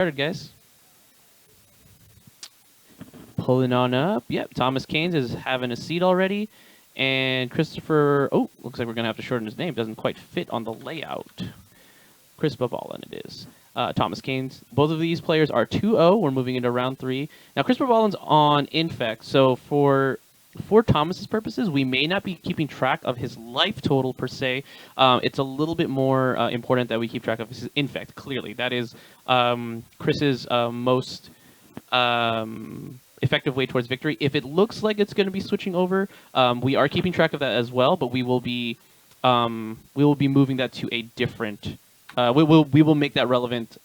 Started, guys. Pulling on up. Yep, Thomas Kainz is having a seat already. And Christopher... Oh, looks like we're going to have to shorten his name. Doesn't quite fit on the layout. Chris Babalan it is. Thomas Kainz. Both of these players are 2-0. We're moving into round 3. Now, Chris Babalan's on Infect, so for Thomas's purposes, we may not be keeping track of his life total per se. It's a little bit more important that we keep track of his Infect, clearly. That is Chris's most effective way towards victory. If it looks like it's going to be switching over, we are keeping track of that as well, but we will be moving that to a different... we will make that relevant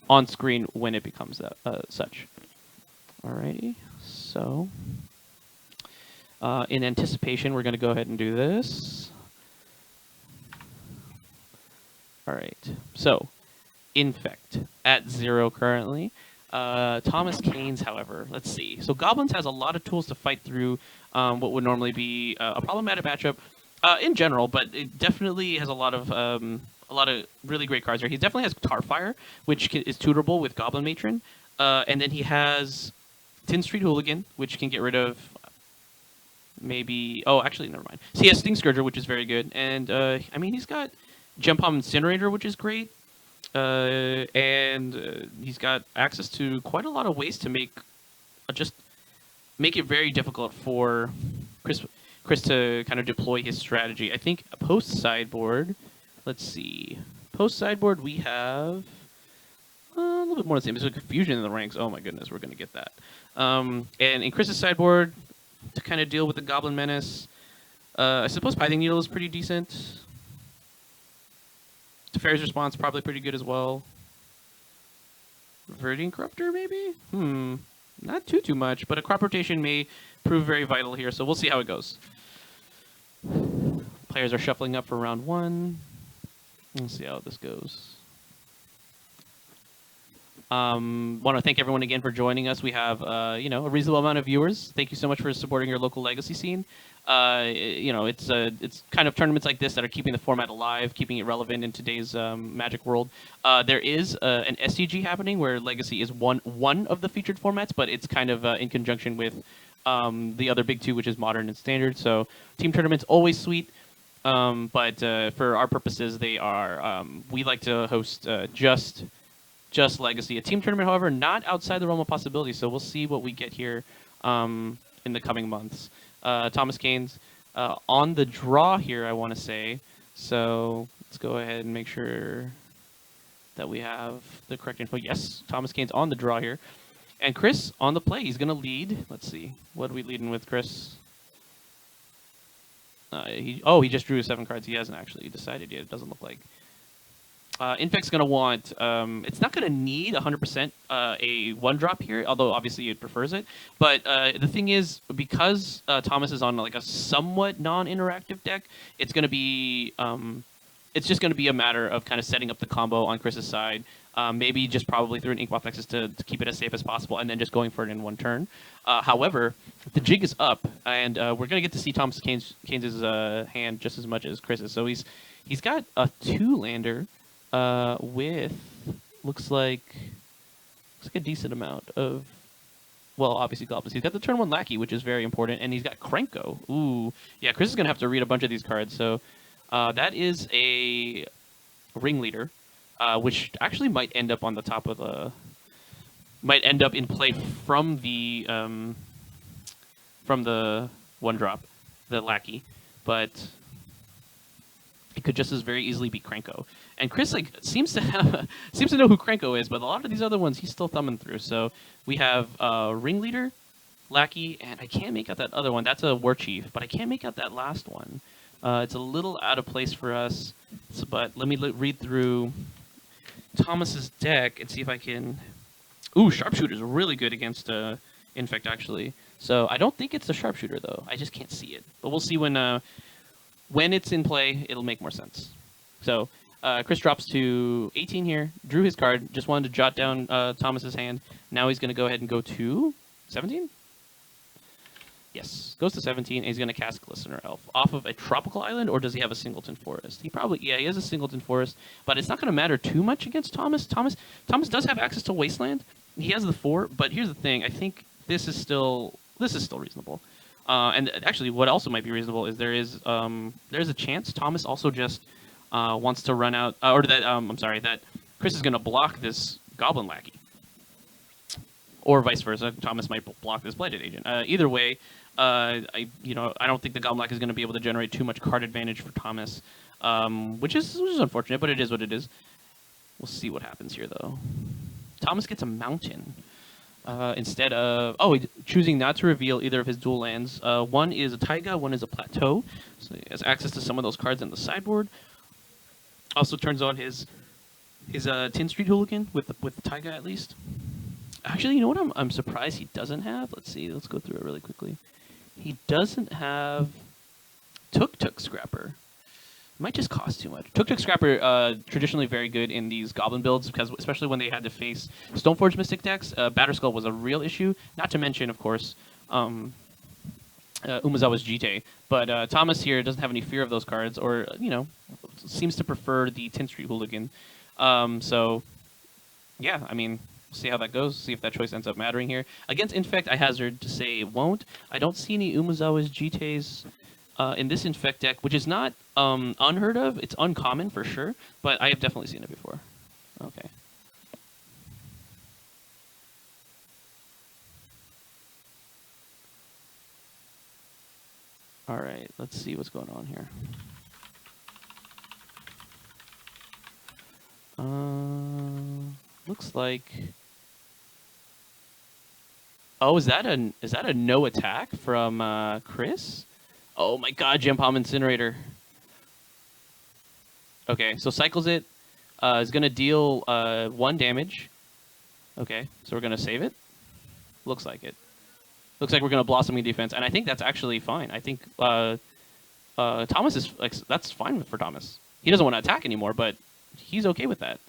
on screen when it becomes that such. Alrighty, so in anticipation, we're going to go ahead and do this. All right, so Infect at 0 currently. Thomas Kainz, however, let's see. So Goblins has a lot of tools to fight through what would normally be a problematic matchup in general, but it definitely has a lot of really great cards here. He definitely has Tarfire, which is tutorable with Goblin Matron, and then he has Tin Street Hooligan, which can get rid of maybe... Oh, actually, never mind. So he has Sting Scourger, which is very good, and I mean, he's got Gem Palm Incinerator, which is great. And he's got access to quite a lot of ways to make it very difficult for Chris to kind of deploy his strategy. I think post sideboard, let's see. Post sideboard, we have a little bit more the same. There's a confusion in the ranks. Oh my goodness, we're going to get that. And in Chris's sideboard, to kind of deal with the Goblin Menace, I suppose Pithing Needle is pretty decent. Teferi's Response probably pretty good as well. Verding Corruptor, maybe? Not too much, but a crop rotation may prove very vital here, so we'll see how it goes. Players are shuffling up for round 1. Let's see how this goes. Want to thank everyone again for joining us. We have a reasonable amount of viewers. Thank you so much for supporting your local Legacy scene. It's kind of tournaments like this that are keeping the format alive, keeping it relevant in today's Magic world. There is an SCG happening where Legacy is one of the featured formats, but it's kind of in conjunction with the other big two, which is Modern and Standard. So team tournaments always sweet, but for our purposes, they are. We like to host just Legacy. A team tournament, however, not outside the realm of possibility. So we'll see what we get here in the coming months. Thomas Kainz on the draw here, I want to say. So let's go ahead and make sure that we have the correct info. Yes, Thomas Kainz on the draw here. And Chris on the play. He's going to lead. Let's see. What are we leading with, Chris? He just drew 7 cards. He hasn't actually decided yet. It doesn't look like. Infect's going to want... it's not going to need 100% a 1-drop here, although obviously it prefers it. But the thing is, because Thomas is on like a somewhat non-interactive deck, it's going to be... it's just going to be a matter of kind of setting up the combo on Chris's side. Maybe just probably through an Inkmoth Nexus to keep it as safe as possible, and then just going for it in 1 turn. However, the jig is up, and we're going to get to see Thomas Kainz's hand just as much as Chris's. So he's got a 2-lander... with looks like a decent amount of, well, obviously Goblins. He's got the turn 1 Lackey, which is very important, and he's got Krenko. Ooh, yeah, Chris is gonna have to read a bunch of these cards. So that is a Ringleader, which actually might end up on the top of the, might end up in play from the 1-drop, the Lackey, but it could just as very easily be Krenko. And Chris seems to know who Krenko is, but a lot of these other ones he's still thumbing through. So we have Ringleader, Lackey, and I can't make out that other one. That's a War Chief, but I can't make out that last one. It's a little out of place for us. So, but let me read through Thomas's deck and see if I can... Ooh, Sharpshooter is really good against Infect, actually. So I don't think it's a Sharpshooter, though. I just can't see it. But we'll see when it's in play, it'll make more sense. So Chris drops to 18 here, drew his card, just wanted to jot down Thomas's hand. Now he's going to go ahead and go to 17? Yes, goes to 17, and he's going to cast Glistener Elf off of a tropical island, or does he have a Singleton Forest? He probably, yeah, he has a Singleton Forest, but it's not going to matter too much against Thomas. Thomas does have access to Wasteland. He has the 4, but here's the thing. I think this is still reasonable. And actually, what also might be reasonable is there's a chance Thomas also just wants to run out, or that I'm sorry, that Chris is going to block this Goblin Lackey, or vice versa. Thomas might block this Blighted Agent. Either way, I don't think the Goblin Lackey is going to be able to generate too much card advantage for Thomas, which is unfortunate, but it is what it is. We'll see what happens here, though. Thomas gets a Mountain. Instead of choosing not to reveal either of his dual lands. One is a Taiga, one is a Plateau, so he has access to some of those cards in the sideboard. Also turns on his Tin Street Hooligan with Taiga at least. Actually, you know what I'm surprised he doesn't have? Let's see, let's go through it really quickly. He doesn't have Tuk Scrapper. Might just cost too much. Tuk Scrapper, traditionally very good in these Goblin builds, because especially when they had to face Stoneforge Mystic decks, Batterskull was a real issue. Not to mention, of course, Umezawa's Jite. But Thomas here doesn't have any fear of those cards, or, seems to prefer the Tin Street Hooligan. So, yeah, I mean, see how that goes, see if that choice ends up mattering here. Against Infect, I hazard to say it won't. I don't see any Umezawa's Jites in this Infect deck, which is not unheard of. It's uncommon for sure, but I have definitely seen it before. Okay. All right, let's see what's going on here. Looks like. Oh, is that a no attack from Chris? Oh my God, Gem Palm Incinerator. Okay, so cycles it. Is going to deal 1 damage. Okay, so we're going to save it. Looks like it. Looks like we're going to Blossoming Defense, and I think that's actually fine. I think Thomas is that's fine for Thomas. He doesn't want to attack anymore, but he's okay with that.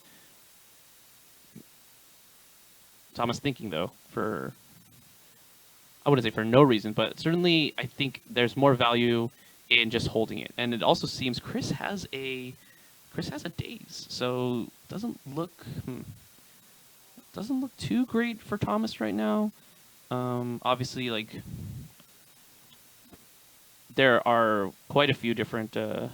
Thomas thinking though I wouldn't say for no reason, but certainly I think there's more value in just holding it. And it also seems Chris has a Daze, so doesn't look too great for Thomas right now. Obviously, like, there are quite a few different there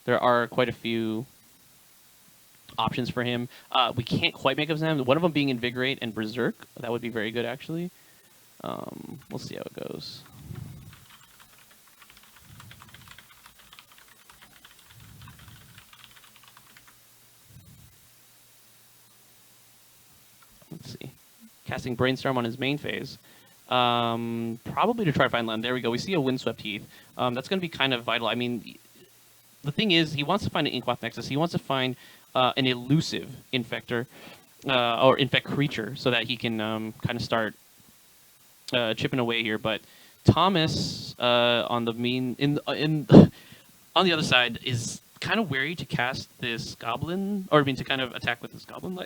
are quite a few options for him. We can't quite make up them. One of them being Invigorate and Berserk. That would be very good, actually. We'll see how it goes. Let's see. Casting Brainstorm on his main phase. Probably to try to find land. There we go. We see a Windswept Heath. That's going to be kind of vital. I mean, the thing is, he wants to find an Inkmoth Nexus. He wants to find an elusive Infector or Infect creature so that he can kind of start chipping away here. But Thomas on the on the other side is kind of wary to cast this Goblin, or I mean to kind of attack with this Goblin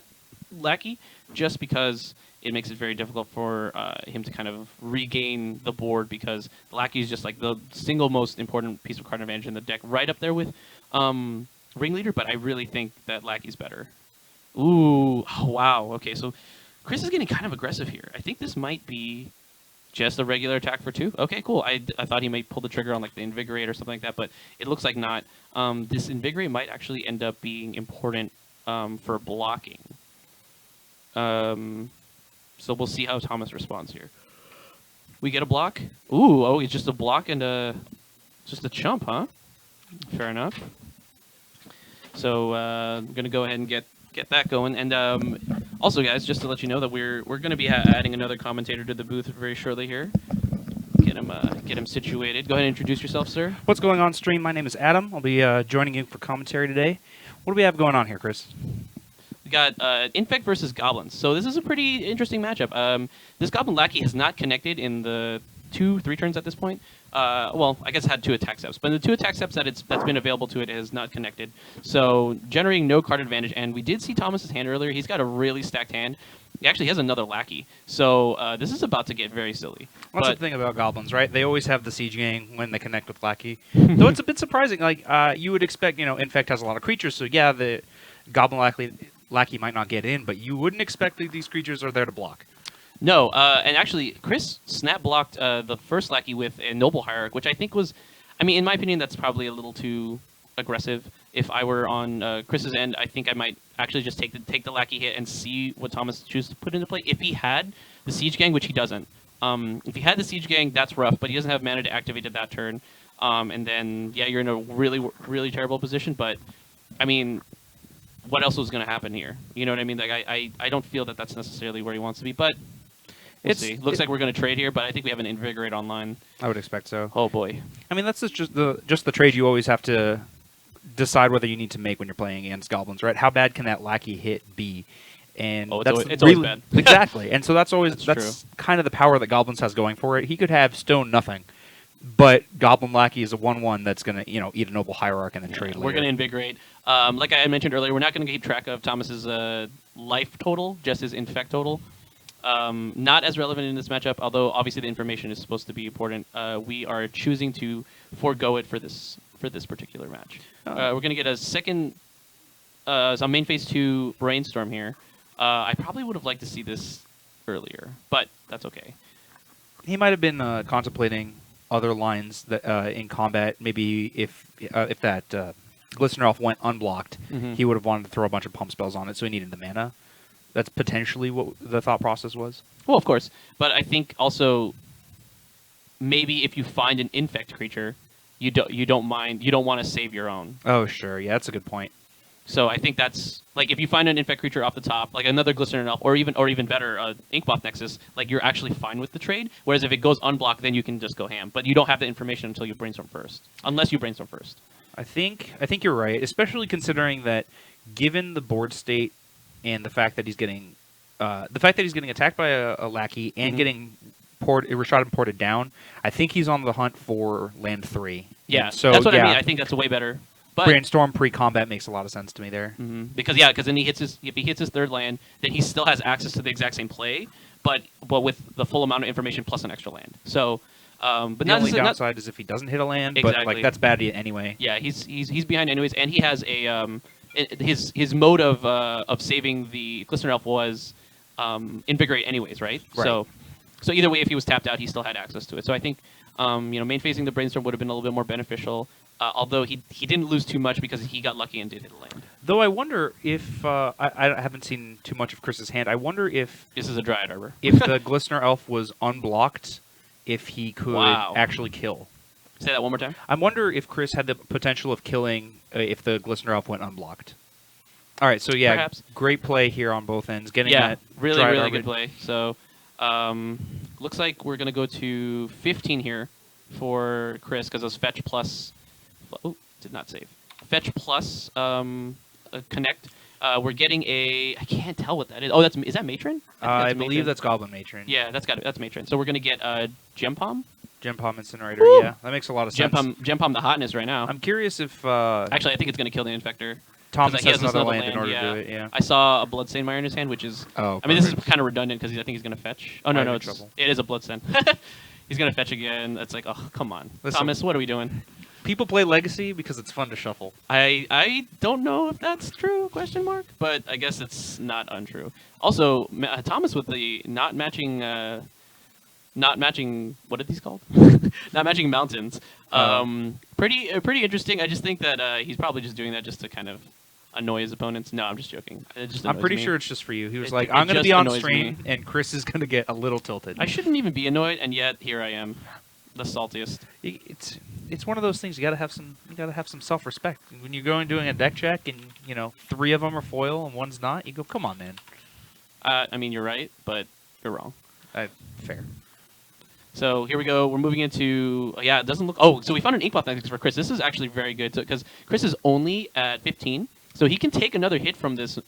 Lackey, just because it makes it very difficult for him to kind of regain the board, because the Lackey is just like the single most important piece of card advantage in the deck, right up there with Ringleader, but I really think that Lackey's better. Ooh, oh, wow. Okay, so Chris is getting kind of aggressive here. I think this might be just a regular attack for 2. Okay, cool. I thought he might pull the trigger on like the Invigorate or something like that, but it looks like not. This Invigorate might actually end up being important for blocking. So we'll see how Thomas responds here. We get a block. Ooh, oh, it's just a block and just a chump, huh? Fair enough. So I'm gonna go ahead and get that going. And also, guys, just to let you know that we're gonna be adding another commentator to the booth very shortly here. Get him situated. Go ahead and introduce yourself, sir. What's going on, stream? My name is Adam. I'll be joining you for commentary today. What do we have going on here, Chris? We got Infect versus Goblins. So this is a pretty interesting matchup. This Goblin Lackey has not connected in the 2-3 turns at this point. Well, I guess it had 2 attack steps, but the 2 attack steps that's been available to it has not connected. So generating no card advantage. And we did see Thomas's hand earlier. He's got a really stacked hand. He actually has another lackey. So this is about to get very silly. That's But the thing about goblins, right? They always have the siege gang when they connect with lackey. Though it's a bit surprising. Like you would expect, Infect has a lot of creatures, so yeah, the goblin lackey might not get in, but you wouldn't expect that these creatures are there to block. no, and actually, Chris snap blocked the first lackey with a noble hierarch, which I think was, I mean, in my opinion, that's probably a little too aggressive. If I were on Chris's end, I think I might actually just take the lackey hit and see what Thomas chooses to put into play. If he had the siege gang, which he doesn't, if he had the siege gang, that's rough. But he doesn't have mana to activate it that turn, and then yeah, you're in a really terrible position. But I mean, what else was going to happen here? You know what I mean? Like I don't feel that that's necessarily where he wants to be, but. We'll see. Looks like we're going to trade here, but I think we have an Invigorate online. I would expect so. Oh boy. I mean, that's just the trade you always have to decide whether you need to make when you're playing against goblins, right? How bad can that lackey hit be? And it's always bad. Exactly. And so that's always that's kind of the power that goblins has going for it. He could have stone nothing, but goblin lackey is a 1/1 that's going to eat a noble hierarch and then trade. We're going to Invigorate. Like I had mentioned earlier, we're not going to keep track of Thomas's life total, just his infect total. Not as relevant in this matchup, although obviously the information is supposed to be important. We are choosing to forego it for this particular match. We're going to get a second, some main phase 2 brainstorm here. I probably would have liked to see this earlier, but that's okay. He might have been contemplating other lines that in combat. Maybe if that Glistener Elf went unblocked, he would have wanted to throw a bunch of pump spells on it, so he needed the mana. That's potentially what the thought process was. Well, of course, but I think also maybe if you find an infect creature, you don't want to save your own. Oh, sure, yeah, that's a good point. So I think that's like if you find an infect creature off the top, like another Glistener Elf, or even better, Inkmoth Nexus, like you're actually fine with the trade. Whereas if it goes unblocked, then you can just go ham. But you don't have the information until you brainstorm first, unless you brainstorm first. I think you're right, especially considering that given the board state. And the fact that he's getting, attacked by a lackey and getting Rashad and ported down, I think he's on the hunt for land 3. Yeah, so that's what I mean. I think that's way better. But brainstorm pre-combat makes a lot of sense to me there. Because then if he hits his third land, then he still has access to the exact same play, but with the full amount of information plus an extra land. So, but the only downside is if he doesn't hit a land, exactly. But like that's bad anyway. Yeah, he's behind anyways, and he has a his mode of saving the Glistener Elf was Invigorate anyways, right? So either way, if he was tapped out, he still had access to it. So I think main phasing the brainstorm would have been a little bit more beneficial. Although he didn't lose too much because he got lucky and did hit a land. Though I wonder if I haven't seen too much of Chris's hand. I wonder if this is a Dryad Arbor. If the Glistener Elf was unblocked, if he could actually kill. Say that one more time. I wonder if Chris had the potential of killing if the Glistener Elf went unblocked. All right, so yeah, perhaps. Great play here on both ends. Getting that really good play. So looks like we're gonna go to 15 here for Chris because those fetch plus. Oh, did not save. Fetch plus connect. We're getting a. I can't tell what that is. Oh, is that Matron? I believe that's Goblin Matron. Yeah, that's Matron. So we're gonna get Gem Palm. Gem Palm Incinerator, Woo! Yeah. That makes a lot of sense. Gem Palm the hotness right now. I'm curious if... actually, I think it's going to kill the Infector. Thomas has another land in order to do it, yeah. I saw a Bloodstained Mire in his hand, which is... Oh, I mean, this is kind of redundant because I think he's going to fetch. Oh, no, it is a Bloodstained. He's going to fetch again. It's like, oh, come on. Listen, Thomas, what are we doing? People play Legacy because it's fun to shuffle. I don't know if that's true, question mark, but I guess it's not untrue. Also, Thomas with the not matching, what are these called? Not matching mountains. Pretty interesting. I just think that he's probably just doing that just to kind of annoy his opponents. No, I'm just joking. I'm pretty sure it's just for you. He was like, I'm going to be on stream, and Chris is going to get a little tilted. I shouldn't even be annoyed, and yet here I am, the saltiest. It's one of those things. You got to have some self-respect. When you're going doing a deck check, and 3 of them are foil and one's not, you go, come on, man. I mean, you're right, but you're wrong. Fair. So here we go. We're moving into it doesn't look. Oh, so we found an Inkmoth Nexus for Chris. This is actually very good because Chris is only at 15, so he can take another hit from this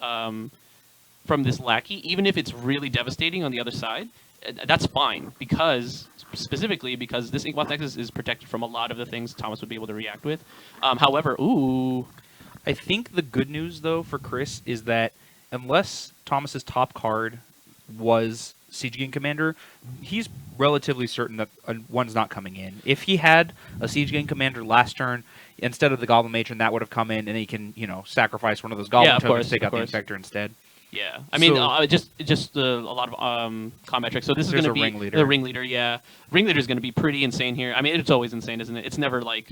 lackey, even if it's really devastating on the other side. That's fine specifically because this Inkmoth Nexus is protected from a lot of the things Thomas would be able to react with. However, I think the good news though for Chris is that unless Thomas's top card was Siege Gang Commander, he's relatively certain that one's not coming in. If he had a Siege Gang Commander last turn, instead of the Goblin Matron, that would have come in, and he can, sacrifice one of those Goblin tokens to take out the Infector instead. Yeah, I mean, just a lot of combat tricks. So this is going to be the ringleader. Yeah, ringleader is going to be pretty insane here. I mean, it's always insane, isn't it? It's never like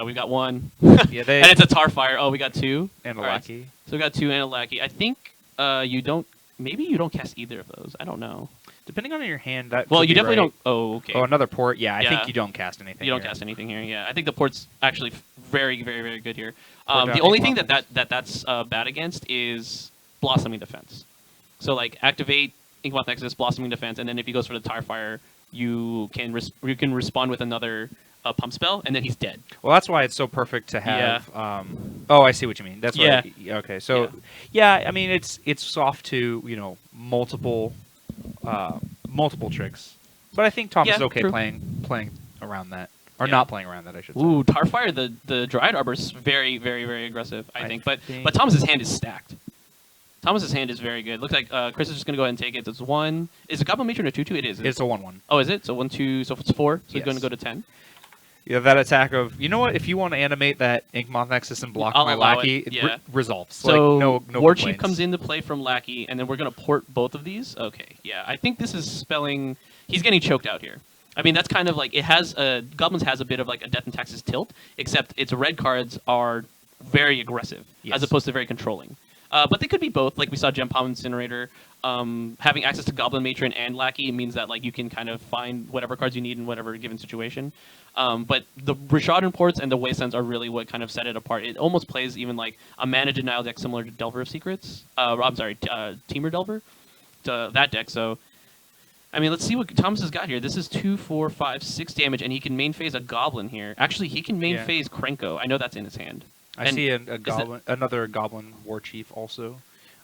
we got one, and it's a Tarfire. Oh, we got two and a lackey. Right. So we got two and a lackey. I think you don't. Maybe you don't cast either of those. I don't know. Depending on your hand, that well, you definitely right. don't. Oh, okay. Oh, another port. Yeah, I think you don't cast anything. You don't cast anything here. Yeah, I think the port's actually very, very, very good here. The only thing that's bad against is Blossoming Defense. So like activate Inkmoth Nexus, Blossoming Defense, and then if he goes for the Tarfire, you can respond with another pump spell, and then he's dead. Well, that's why it's so perfect to have. Yeah. Oh, I see what you mean. That's right. Okay, so I mean it's soft to multiple tricks, but I think Tom is okay playing around that. Or not playing around that, I should say. Ooh, Tarfire, the Dryad Arbor is very, very, very aggressive, I think. But Thomas's hand is stacked. Thomas's hand is very good. Looks like Chris is just going to go ahead and take it. It's one. Is it Goblin Matron a 2/2? It is. It's a 1/1. Oh, is it? So 1, 2. So it's 4. So he's going to go to 10. Yeah, that attack of, you know what? If you want to animate that Inkmoth Nexus and block my lackey, it resolves. So like, no War complaints. Chief comes into play from lackey, and then we're going to port both of these. Okay, yeah. I think this is spelling. He's getting choked out here. I mean, that's kind of like, it has Goblins has a bit of like a Death and Taxes tilt, except its red cards are very aggressive, as opposed to very controlling. But they could be both. Like we saw Gem Palm Incinerator. Having access to Goblin Matron and Lackey means that like you can kind of find whatever cards you need in whatever given situation. But the Rishadan ports and the Wastelands are really what kind of set it apart. It almost plays even like a mana denial deck similar to Delver of Secrets. I'm sorry, Temur Delver, to that deck. So, I mean, let's see what Thomas has got here. This is 2, 4, 5, 6 damage, and he can main phase a Goblin here. Actually, he can main phase Krenko. I know that's in his hand. I see a goblin, another Goblin War Chief also.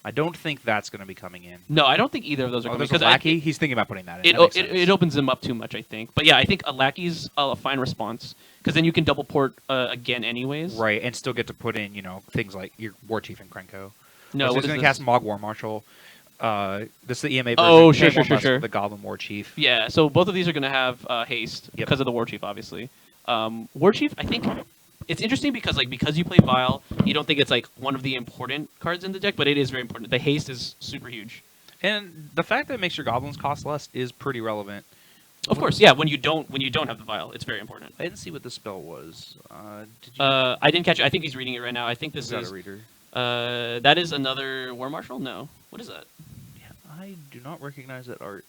I don't think that's going to be coming in. No, I don't think either of those are coming in. There's a Lackey? He's thinking about putting that in. It opens him up too much, I think. But yeah, I think a Lackey's a fine response, because then you can double port again anyways. Right, and still get to put in, things like your War Chief and Krenko. No, he's going to cast Mog War Marshal. This is the EMA version. Oh, sure. The Goblin War Chief. Yeah, so both of these are going to have haste because of the War Chief, obviously. War Chief, I think... It's interesting because you play Vile, you don't think it's like one of the important cards in the deck, but it is very important. The haste is super huge, and the fact that it makes your goblins cost less is pretty relevant. Of course, yeah. When you don't have the Vile, it's very important. I didn't see what the spell was. I didn't catch it. I think he's reading it right now. I think this is a reader. That is another War Marshal. No, what is that? Yeah, I do not recognize that art.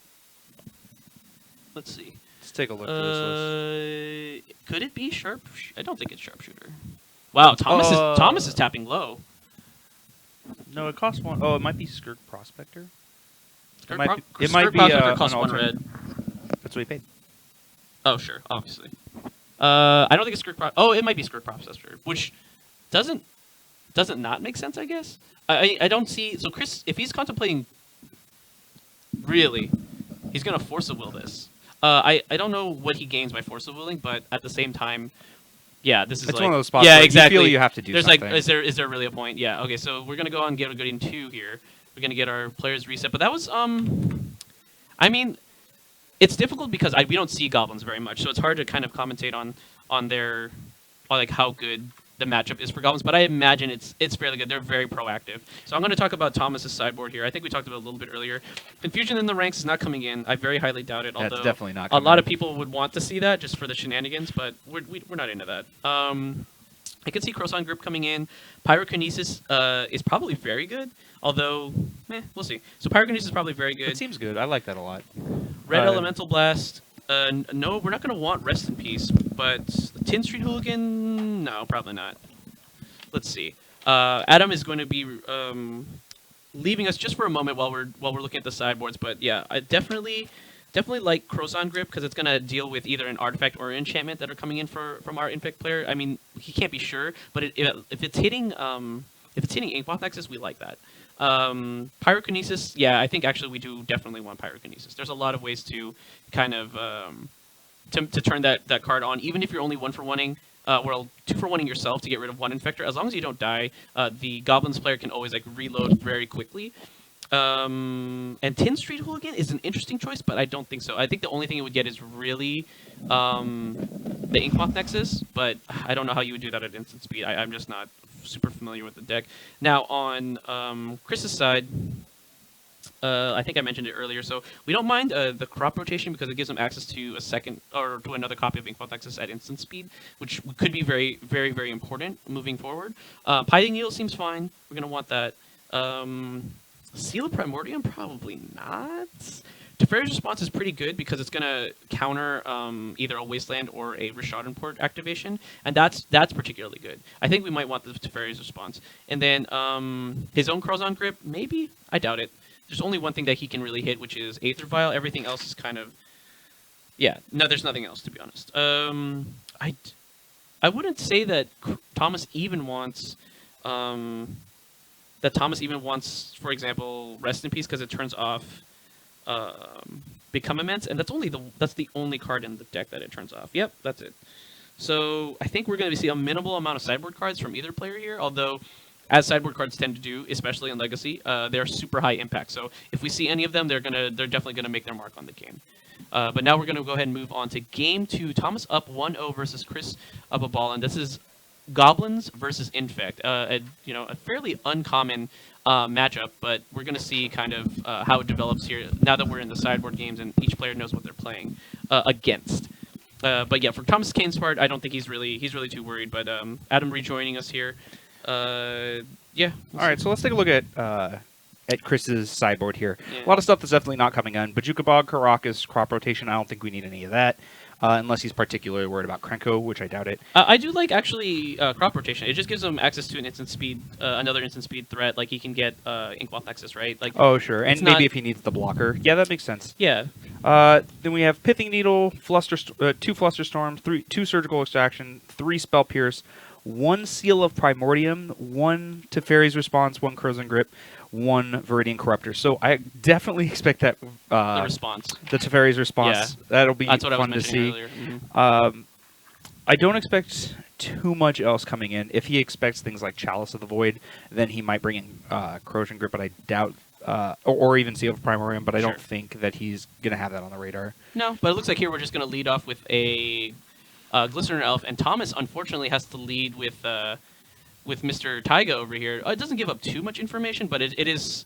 Let's see. Let's take a look through this list. Could it be Sharp? I don't think it's Sharpshooter. Wow, Thomas is tapping low. No, it costs 1. Oh, it might be Skirk Prospector. It might be costs 1 red. That's what he paid. Oh, sure, obviously. I don't think it's Skirk. Oh, it might be Skirk Prospector, which doesn't not make sense. I guess I don't see. So Chris, if he's contemplating, really, he's gonna force a will this. I don't know what he gains by force of willing, but at the same time, yeah, this is one of those spots where you feel you have to do something. Is there really a point? Yeah, okay, so we're going to go on and get a Gooding 2 here. We're going to get our players reset, but that was, I mean, it's difficult because we don't see Goblins very much, so it's hard to kind of commentate on their, like, how good the matchup is for Goblins, but I imagine it's fairly good. They're very proactive. So I'm going to talk about Thomas's sideboard here. I think we talked about it a little bit earlier. Confusion in the ranks is not coming in. I very highly doubt it. That's definitely not coming in. A lot of people would want to see that just for the shenanigans, but we're not into that. I can see Croissant Grip coming in. Pyrokinesis is probably very good, although, we'll see. So Pyrokinesis is probably very good. It seems good. I like that a lot. Red Elemental Blast. No, we're not going to want Rest in Peace, but Tin Street Hooligan, no, probably not. Let's see. Adam is going to be leaving us just for a moment while we're looking at the sideboards, but yeah, I definitely like Croissant Grip because it's going to deal with either an artifact or an enchantment that are coming in from our Infect player. I mean, he can't be sure, but if it's hitting Inkmoth Nexus, we like that. Pyrokinesis, yeah, I think actually we do definitely want Pyrokinesis. There's a lot of ways to kind of to turn that card on, even if you're only 1-for-1ing, 2-for-1ing yourself to get rid of one Infector. As long as you don't die, the Goblins player can always like reload very quickly. And Tin Street Hooligan is an interesting choice, but I don't think so. I think the only thing it would get is really the Inkmoth Nexus, but I don't know how you would do that at instant speed. I'm just not super familiar with the deck. Now, on Chris's side, I think I mentioned it earlier, so we don't mind the crop rotation because it gives him access to a second or to another copy of Inkmoth Nexus at instant speed, which could be very, very, very important moving forward. Pithing Needle seems fine. We're going to want that. Seal of Primordium, probably not. Teferi's Response is pretty good because it's going to counter either a Wasteland or a Rishadan Port activation, and that's particularly good. I think we might want the Teferi's Response. And then his own Crozon Grip, maybe? I doubt it. There's only one thing that he can really hit, which is Aether Vial. Everything else is kind of... Yeah, no, there's nothing else, to be honest. I wouldn't say that Thomas even wants... for example, Rest in Peace because it turns off Become Immense, and that's the only card in the deck that it turns off. Yep, that's it. So I think we're going to see a minimal amount of sideboard cards from either player here, although as sideboard cards tend to do, especially in Legacy, they're super high impact. So if we see any of them, they're definitely going to make their mark on the game. But now we're going to go ahead and move on to Game 2. Thomas up 1-0 versus Chris Babalan. This is Goblins versus Infect. A fairly uncommon matchup, but we're going to see kind of how it develops here now that we're in the sideboard games and each player knows what they're playing against. But yeah, for Thomas Kain's part, I don't think he's really too worried. But Adam rejoining us here. Yeah. All right, so let's take a look at Chris's sideboard here. Yeah. A lot of stuff that's definitely not coming on. Bajuka Bog, Karakas, crop rotation. I don't think we need any of that. Unless he's particularly worried about Krenko, which I doubt it. I do like, actually, crop rotation. It just gives him access to an instant speed, another instant speed threat. Like, he can get Inkmoth Nexus, right? Like, oh, sure. And maybe if he needs the blocker. Yeah, that makes sense. Yeah. Then we have Pithing Needle, two Fluster Storm, 2 Surgical Extraction, 3 Spell Pierce, 1 Seal of Primordium, 1 Teferi's Response, 1 Crozon Grip, 1 Viridian Corruptor. So I definitely expect that The response. the Teferi's Response. Yeah. That'll be That's what I was fun to mentioning see. earlier. Mm-hmm. I don't expect too much else coming in. If he expects things like Chalice of the Void, then he might bring in Corrosion Grip, but I doubt, or even Seal of Primordium, but I don't think that he's going to have that on the radar. No, but it looks like here we're just going to lead off with a Glistener Elf, and Thomas unfortunately has to lead with Mr. Taiga over here. It doesn't give up too much information, but it is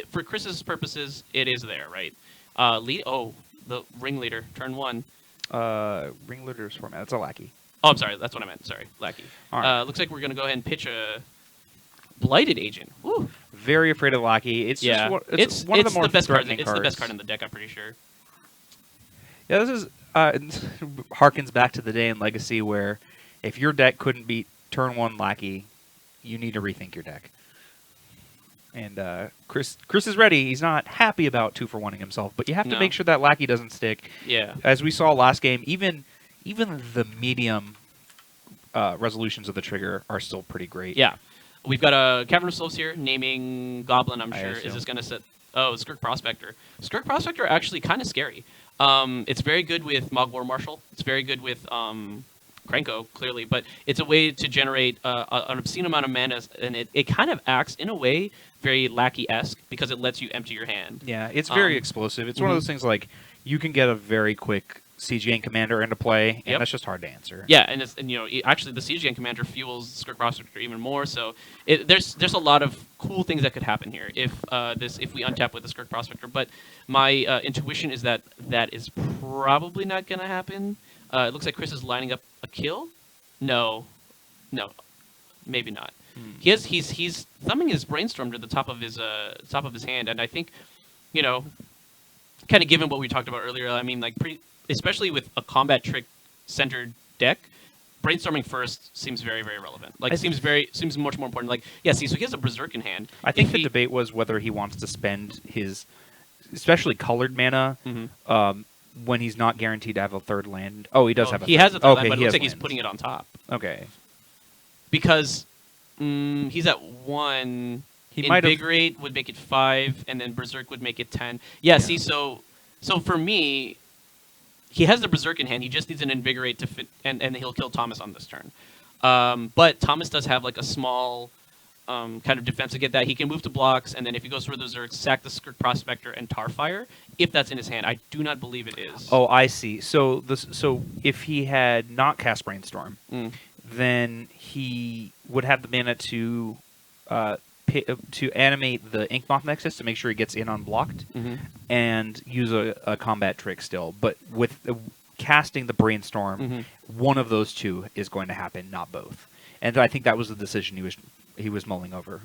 for Chris's purposes, it is there, right? The Ringleader, turn 1. Ringleader's format. That's a Lackey. Oh, I'm sorry. That's what I meant. Sorry, Lackey. All right. Looks like we're going to go ahead and pitch a Blighted Agent. Woo. Very afraid of Lackey. It's Yeah. just one of the more best card. threatening It's cards. the best card in the deck, I'm pretty sure. Yeah, this is harkens back to the day in Legacy where if your deck couldn't beat turn 1 Lackey, you need to rethink your deck. And Chris is ready. He's not happy about 2-for-1ing himself, but you have to make sure that Lackey doesn't stick. Yeah. As we saw last game, even the medium resolutions of the trigger are still pretty great. Yeah. We've got a Cavern of Souls here, naming Goblin, I'm I sure. assume. Is this going to set... Oh, Skirk Prospector. Skirk Prospector actually kind of scary. It's very good with Mogwar Marshal. It's very good with Krenko, clearly. But it's a way to generate an obscene amount of mana, and it kind of acts, in a way, very Lackey-esque, because it lets you empty your hand. Yeah, it's very explosive. It's one of those things like you can get a very quick Siege Gang Commander into play, and that's just hard to answer. Yeah, actually the Siege Gang Commander fuels Skirk Prospector even more. So there's a lot of cool things that could happen here if we untap with the Skirk Prospector. But my intuition is that is probably not going to happen. It looks like Chris is lining up a kill. No, maybe not. He's thumbing his Brainstorm to the top of his hand, and I think, kind of given what we talked about earlier, I mean, like especially with a combat trick centered deck, brainstorming first seems very, very relevant. Like, seems much more important. Like, yeah, see, so he has a Berserk in hand. I think the debate was whether he wants to spend his, especially colored mana, when he's not guaranteed to have a third land. Oh, he does have a he third. has a third land, Okay, but it he looks has like he's lands. putting it on top. Okay. Because he's at 1. He might have. Invigorate would make it 5, and then Berserk would make it 10. Yeah, see, so for me, he has the Berserk in hand. He just needs an Invigorate to fit, and he'll kill Thomas on this turn. But Thomas does have like a small kind of defense to get that. He can move to blocks, and then if he goes for the Zerg, sack the Skirk Prospector and Tarfire, if that's in his hand. I do not believe it is. Oh, I see. So if he had not cast Brainstorm, then he would have the mana to animate the Inkmoth Nexus to make sure he gets in unblocked, and use a combat trick still. But with casting the Brainstorm, one of those two is going to happen, not both. And I think that was the decision he was mulling over.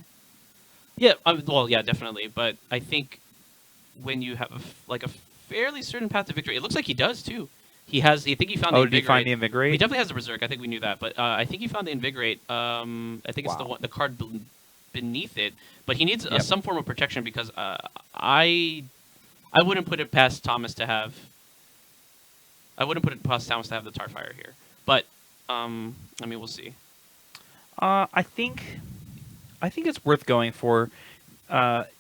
Yeah, well, yeah, definitely. But I think when you have a fairly certain path to victory, it looks like he does too. He has. I think he found. Oh, the did he find the Invigorate? He definitely has the Berserk. I think we knew that, but I think he found the Invigorate. I think it's the card beneath it, but he needs some form of protection because I wouldn't put it past Thomas to have. I wouldn't put it past Thomas to have the Tarfire here, but I mean, we'll see. I think it's worth going for.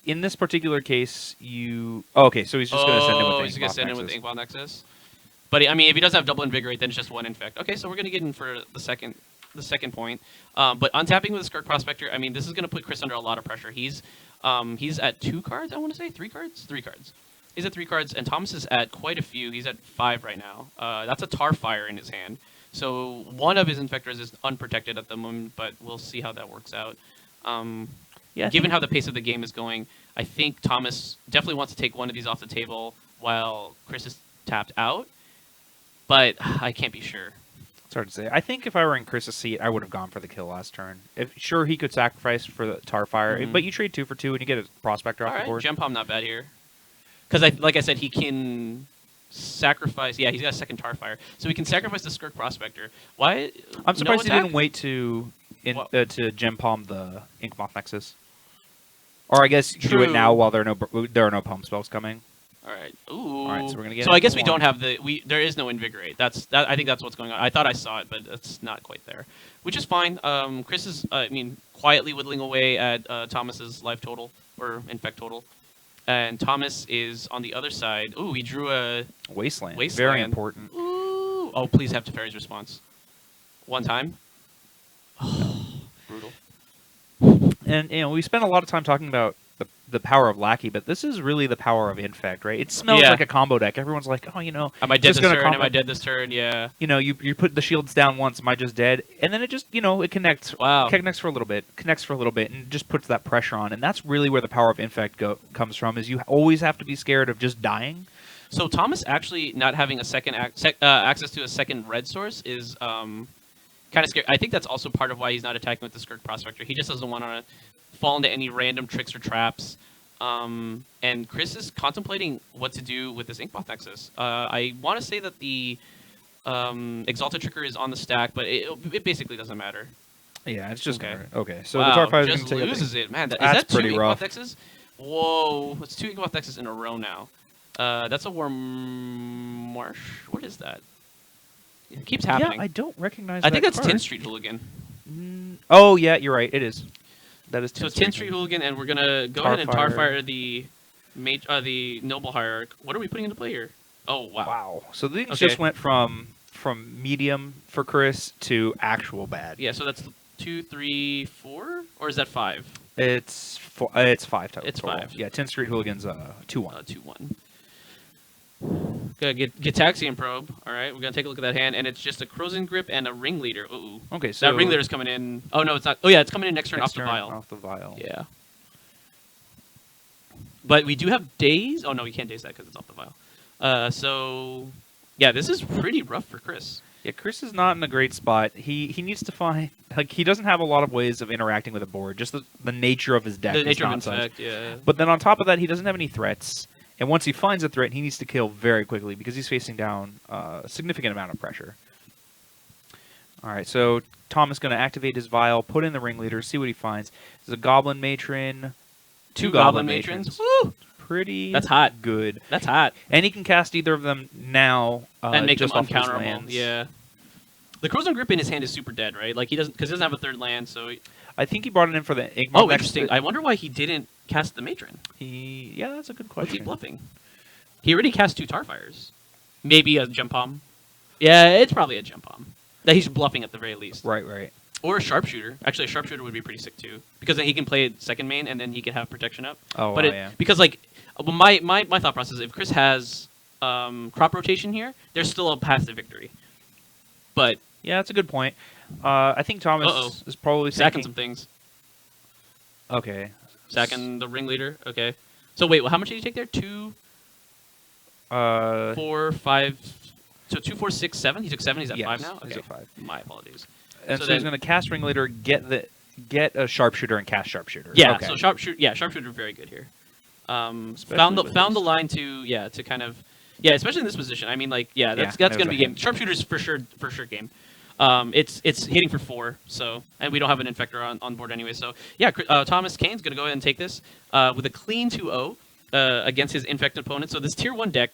In this particular case, you... Oh, okay, so he's just going to send in with the Inkmoth Nexus. He's going to send in with the Inkmoth Nexus. But, I mean, if he doesn't have double Invigorate, then it's just one Infect. Okay, so we're going to get in for the second point. But untapping with the Skirk Prospector, I mean, this is going to put Chris under a lot of pressure. He's at 2 cards, I want to say? 3 cards? 3 cards. He's at 3 cards, and Thomas is at quite a few. He's at 5 right now. That's a Tarfire in his hand. So one of his Infectors is unprotected at the moment, but we'll see how that works out. Given how the pace of the game is going, I think Thomas definitely wants to take one of these off the table while Chris is tapped out, but I can't be sure. It's hard to say. I think if I were in Chris's seat, I would have gone for the kill last turn. Sure, he could sacrifice for the Tarfire, but you trade 2 for 2 and you get a Prospector off the board. Gem Palm not bad here. Because, like I said, he can sacrifice... Yeah, he's got a second Tarfire. So he can sacrifice the Skirk Prospector. Why? I'm surprised he didn't wait to Gem Palm the Inkmoth Nexus. Or I guess do it now while there are no pump spells coming. All right. Ooh. All right, so we're gonna get. So I guess we don't have there is no Invigorate. I think that's what's going on. I thought I saw it, but it's not quite there, which is fine. Chris is quietly whittling away at Thomas's life total or Infect total, and Thomas is on the other side. Ooh, he drew a Wasteland. Very important. Ooh. Oh, please have Teferi's response. One time. Brutal. And we spent a lot of time talking about the power of Lackey, but this is really the power of Infect, right? It smells like a combo deck. Everyone's like, oh, am I dead this turn? Am I dead this turn? Yeah. You put the shields down once, am I just dead? And then it just, it connects. Wow. Connects for a little bit, and just puts that pressure on. And that's really where the power of Infect comes from, is you always have to be scared of just dying. So Thomas actually not having a second access to a second red source is kind of scary. I think that's also part of why he's not attacking with the Skirk Prospector. He just doesn't want to fall into any random tricks or traps. And Chris is contemplating what to do with this Inkmoth Nexus. I want to say that the Exalted Trigger is on the stack, but it basically doesn't matter. Yeah, it's just okay. So wow, the Tarfire just loses it, man. Is that's that 2 pretty rough. Inkmoth Nexus? Whoa, it's 2 Inkmoth Nexus in a row now. That's a Worm Marsh. What is that? It keeps happening. Yeah, I don't recognize. I think that's 10th Street Hooligan. Oh yeah, you're right. It is. That is 10th Street. 10th Street Hooligan, and we're gonna go ahead and Tarfire the Noble Hierarch. What are we putting into play here? Oh wow! Wow. So things just went from medium for Chris to actual bad. Yeah. So that's 2, 3, 4, or is that 5? It's 5 total. It's 5. Yeah. 10th Street Hooligans 2-1. 2-1. Gonna get Taxian Probe. All right, we're gonna take a look at that hand, and it's just a Crozen Grip and a Ringleader. Ooh. Okay, so that Ringleader's coming in. Oh no, it's not. Oh yeah, it's coming in next turn off the vial. Off the vial. Yeah. But we do have Daze. Oh no, we can't Daze that because it's off the vial. So yeah, this is pretty rough for Chris. Yeah, Chris is not in a great spot. He needs to find he doesn't have a lot of ways of interacting with the board. Just the nature of his deck. The nature of Infect, Infect, yeah. But then on top of that, he doesn't have any threats. And once he finds a threat, he needs to kill very quickly because he's facing down a significant amount of pressure. All right, so Tom is going to activate his vial, put in the Ringleader, see what he finds. There's a Goblin Matron, 2 Goblin Matrons. Woo! Pretty That's hot. Good. That's hot. And he can cast either of them now and make them just off his uncounterable. lands. Yeah. The Crozen Grip in his hand is super dead, right? Like he doesn't have a 3rd land, so. I think he brought it in for the Inkmoth. Oh, interesting. I wonder why he didn't cast the Matron. Yeah, that's a good question. What's he bluffing? He already cast 2 Tarfires. Maybe a Gem Palm. Yeah, it's probably a Gem Palm. That he's bluffing at the very least. Right. Or a sharpshooter. Actually, a sharpshooter would be pretty sick too, because then he can play second main and then he can have protection up. Oh, but wow, it, yeah. because like my thought process, if Chris has crop rotation here, there's still a path to victory. But Yeah, that's a good point. I think Thomas is probably sacking thinking... some things. Okay. Sacking the ringleader. Okay. So wait, well, how much did you take there? 2, 4, 5. So 2, 4, 6, 7. He took 7. He's at 5 now. Okay. He's at 5. My apologies. And so then- he's going to cast Ringleader, get a Sharpshooter, and cast Sharpshooter. Yeah. Okay. So sharpshooter very good here. Especially Found the with found the this. line to kind of especially in this position. I mean, like that's there's gonna be a game. hint. Sharpshooter's for sure game. It's hitting for 4, so and we don't have an infector on board anyway. So yeah, Thomas Kainz gonna go ahead and take this with a clean 2-0 against his infected opponent. So this tier 1 deck